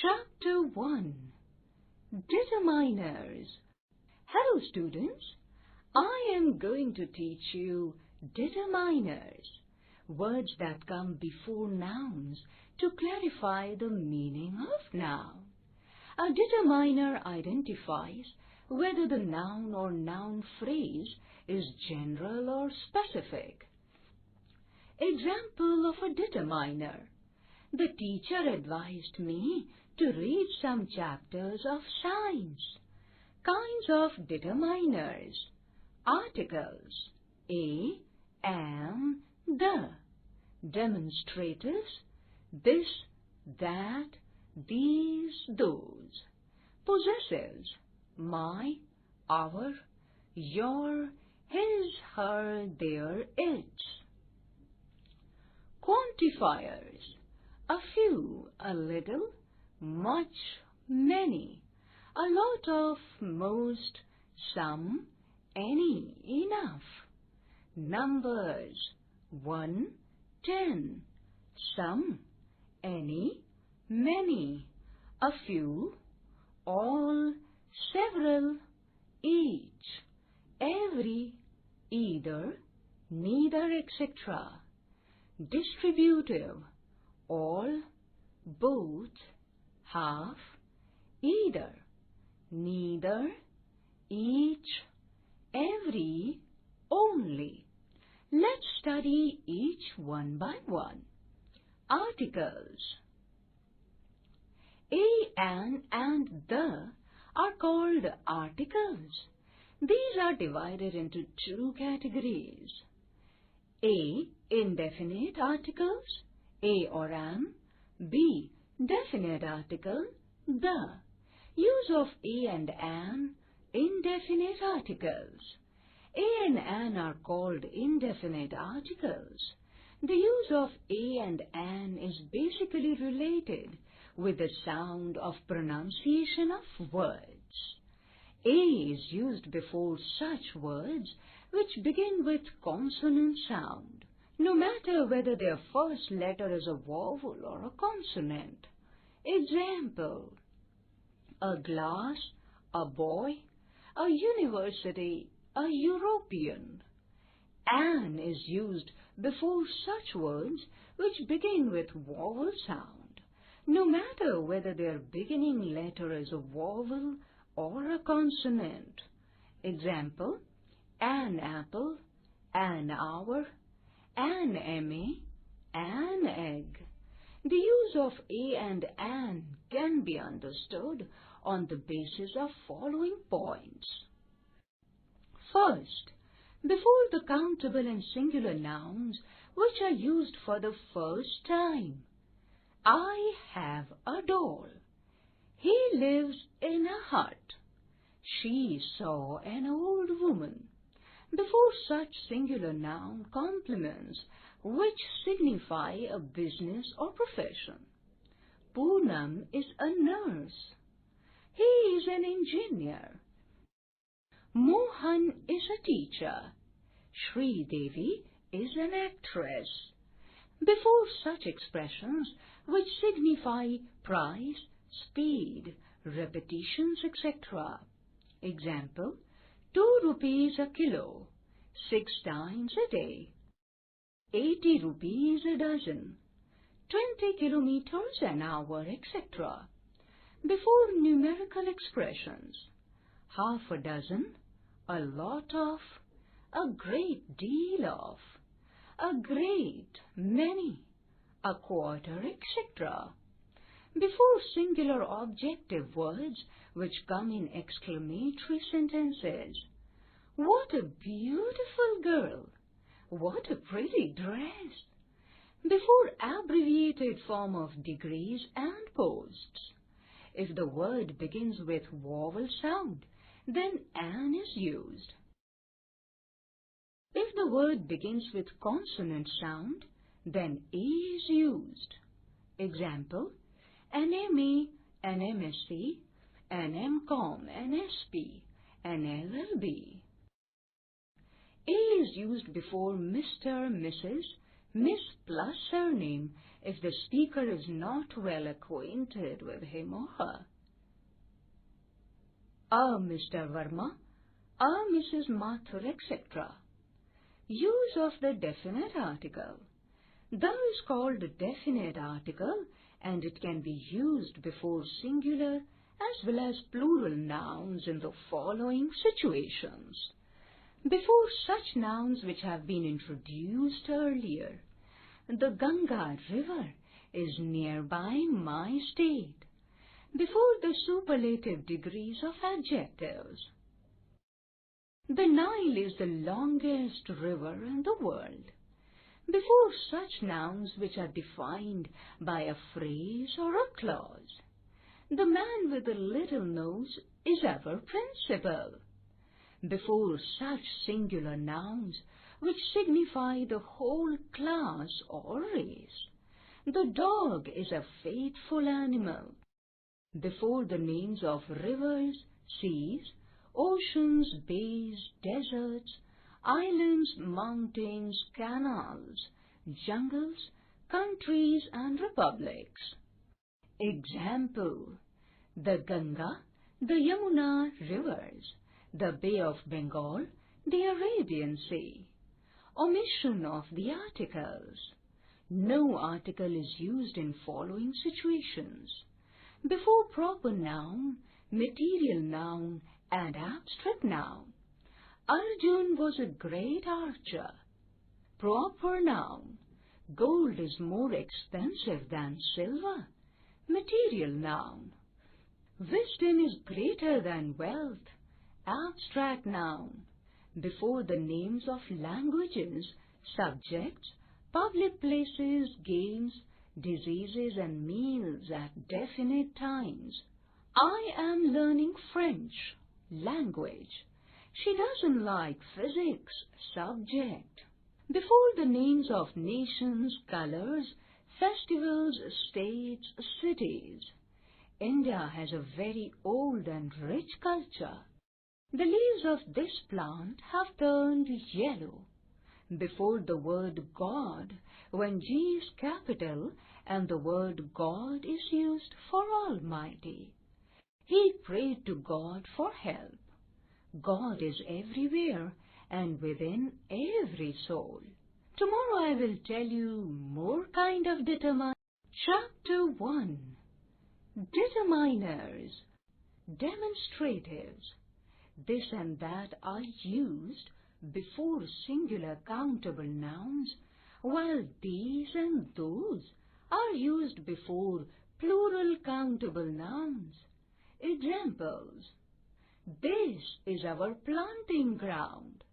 Chapter 1. Determiners. Hello students, I am going to teach you determiners, words that come before nouns to clarify the meaning of noun. A determiner identifies whether the noun or noun phrase is general or specific. Example of a determiner. The teacher advised me to read some chapters of science. Kinds of determiners. Articles. A, am, the. Demonstratives. This, that, these, those. Possessives. My, our, your, his, her, their, its. Quantifiers. A few, a little, much, many, a lot of, most, some, any, enough. Numbers. 1, 10, some, any, many, a few, all, several, each, every, either, neither, etc. Distributive. All, both, half, either, neither, each, every, only. Let's study each one by one. Articles. A, an, and the are called articles. These are divided into two categories. A, indefinite articles, a or am. B, definite article, the. Use of a and an, indefinite articles. A and an are called indefinite articles. The use of a and an is basically related with the sound of pronunciation of words. A is used before such words which begin with consonant sound, no matter whether their first letter is a vowel or a consonant. Example: a glass, a boy, a university, a European. An is used before such words which begin with vowel sound, no matter whether their beginning letter is a vowel or a consonant. Example: an apple, an hour, an emmy, an egg. The use of a and an can be understood on the basis of following points. First, before the countable and singular nouns which are used for the first time. I have a doll. He lives in a hut. She saw an old woman. Before such singular noun complements which signify a business or profession. Poonam is a nurse. He is an engineer. Mohan is a teacher. Sri Devi is an actress. Before such expressions which signify price, speed, repetitions, etc. Example: 2 rupees a kilo, 6 times a day. 80 rupees a dozen, 20 kilometers an hour, etc. Before numerical expressions: half a dozen, a lot of, a great deal of, a great many, a quarter, etc. Before singular objective words which come in exclamatory sentences: what a beautiful girl! What a pretty dress! Before abbreviated form of degrees and posts. If the word begins with vowel sound, then an is used. If the word begins with consonant sound, then a is used. Example: an ME, an MSc, an MCom, an SP, an LLB. A is used before Mr., Mrs., Miss plus surname if the speaker is not well acquainted with him or her. Mr. Verma, Mrs. Mathur, etc. Use of the definite article. The is called a definite article, and it can be used before singular as well as plural nouns in the following situations. Before such nouns which have been introduced earlier. The Ganga River is nearby my state. Before the superlative degrees of adjectives. The Nile is the longest river in the world. Before such nouns which are defined by a phrase or a clause. The man with the little nose is our principal. Before such singular nouns which signify the whole class or race. The dog is a faithful animal. Before the names of rivers, seas, oceans, bays, deserts, islands, mountains, canals, jungles, countries and republics. Example: the Ganga, the Yamuna rivers, the Bay of Bengal, the Arabian Sea. Omission of the articles. No article is used in following situations. Before proper noun, material noun and abstract noun. Arjun was a great archer. Proper noun. Gold is more expensive than silver. Material noun. Wisdom is greater than wealth. Abstract noun. Before the names of languages, subjects, public places, games, diseases and meals at definite times. I am learning French, language. She doesn't like physics, subject. Before the names of nations, colors, festivals, states, cities. India has a very old and rich culture. The leaves of this plant have turned yellow. Before the word God, when G is capital and the word God is used for Almighty. He prayed to God for help. God is everywhere and within every soul. Tomorrow I will tell you more kind of determiners. Chapter 1. Determiners. Demonstratives. This and that are used before singular countable nouns, while these and those are used before plural countable nouns. Examples: this is our planting ground.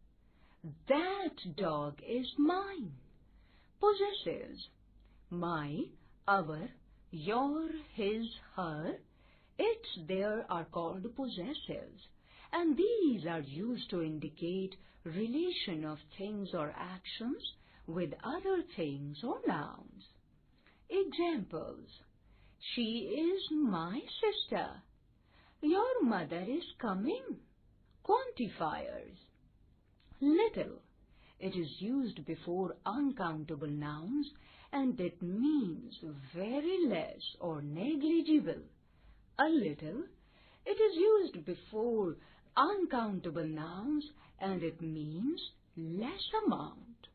That dog is mine. Possessives: my, our, your, his, her, its, their are called possessives, and these are used to indicate relation of things or actions with other things or nouns. Examples: she is my sister. Your mother is coming. Quantifiers. Little. It is used before uncountable nouns and it means very less or negligible. A little. It is used before uncountable nouns and it means less amount.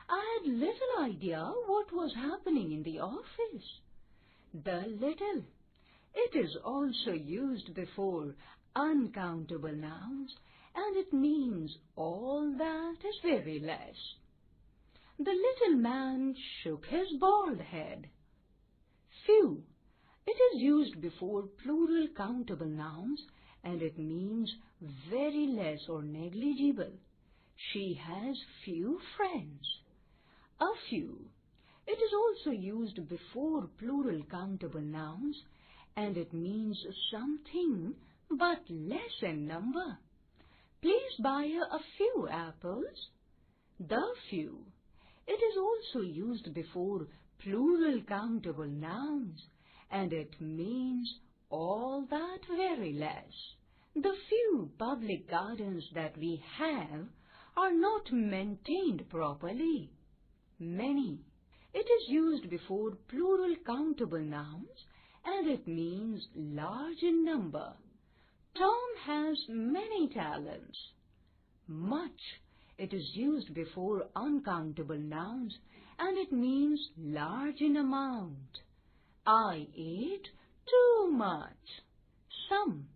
I had little idea what was happening in the office. The little. It is also used before uncountable nouns and it means all that is very less. The little man shook his bald head. Few. It is used before plural countable nouns and it means very less or negligible. She has few friends. A few. It is also used before plural countable nouns and it means something but less in number. Please buy a few apples. The few. It is also used before plural countable nouns and it means all that very less. The few public gardens that we have are not maintained properly. Many. It is used before plural countable nouns and it means large in number. Tom has many talents. Much. It is used before uncountable nouns and it means large in amount. I ate too much. Some.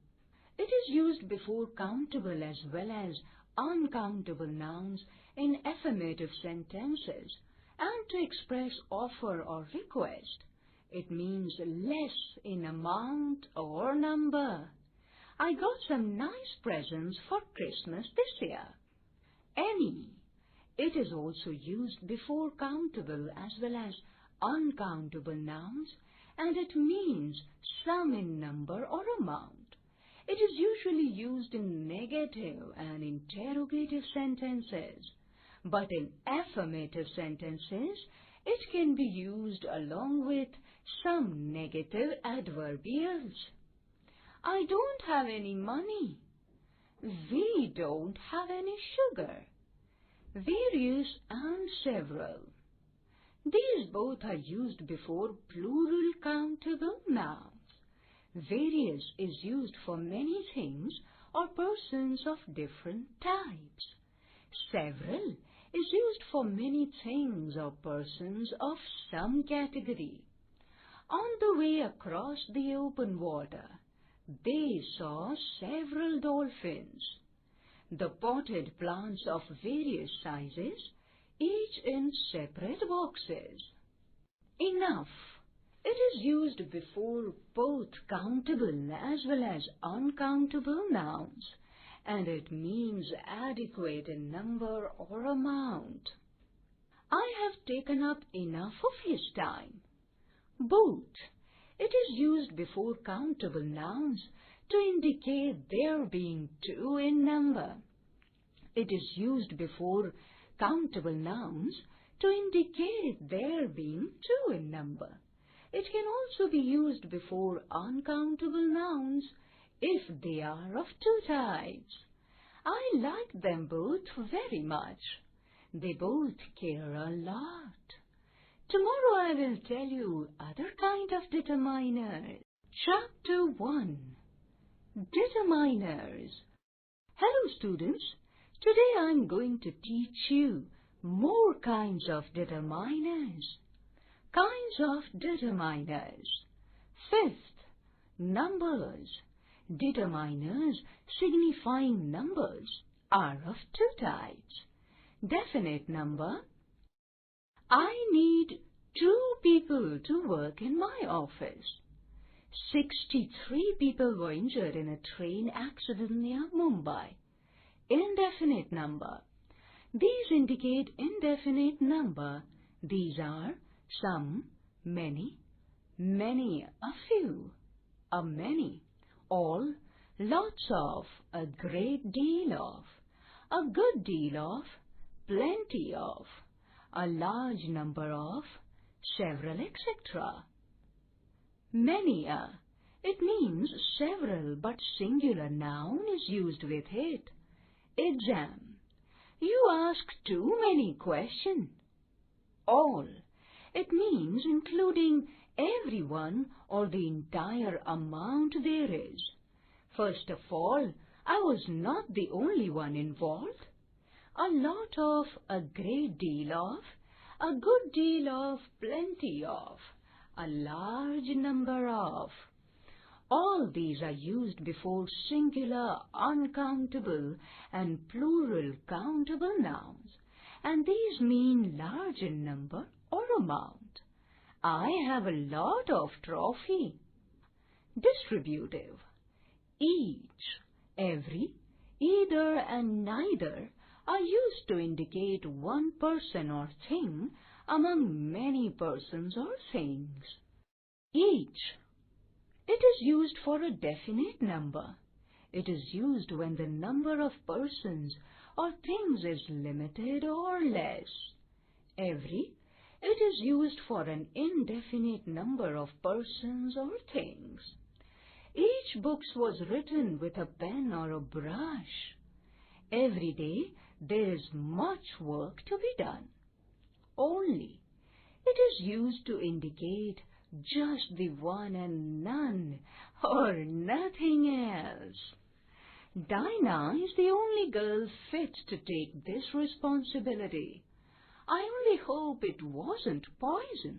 It is used before countable as well as uncountable nouns in affirmative sentences and to express offer or request. It means less in amount or number. I got some nice presents for Christmas this year. Any. It is also used before countable as well as uncountable nouns and it means some in number or amount. It is usually used in negative and interrogative sentences, but in affirmative sentences, it can be used along with some negative adverbials. I don't have any money. We don't have any sugar. Various and several. These both are used before plural countable nouns. Various is used for many things or persons of different types. Several is used for many things or persons of some category. On the way across the open water, they saw several dolphins. The potted plants of various sizes, each in separate boxes. Enough. It is used before both countable as well as uncountable nouns, and it means adequate in number or amount. I have taken up enough of his time. Both. It is used before countable nouns to indicate there being two in number. It is used before countable nouns to indicate there being two in number. It can also be used before uncountable nouns if they are of two types. I like them both very much. They both care a lot. Tomorrow I will tell you other kind of determiners. Chapter 1. Determiners. Hello students. Today I am going to teach you more kinds of determiners. Kinds of determiners. Fifth, numbers. Determiners signifying numbers are of two types. Definite number. I need 2 people to work in my office. 63 people were injured in a train accident near Mumbai. Indefinite number. These indicate indefinite number. These are some, many, a few, a many, all, lots of, a great deal of, a good deal of, plenty of, a large number of, several, etc. Many a. It means several but singular noun is used with it. Exam. You ask too many questions. All. It means including everyone or the entire amount there is. First of all, I was not the only one involved. A lot of, a great deal of, a good deal of, plenty of, a large number of. All these are used before singular, uncountable, and plural countable nouns, and these mean large in number or amount. I have a lot of trophy. Distributive. Each, every, either, and neither are used to indicate one person or thing among many persons or things. Each. It is used for a definite number. It is used when the number of persons or things is limited or less. Every. It is used for an indefinite number of persons or things. Each book was written with a pen or a brush. Every day there is much work to be done. Only. It is used to indicate just the one and none, or nothing else. Dinah is the only girl fit to take this responsibility. I only hope it wasn't poison.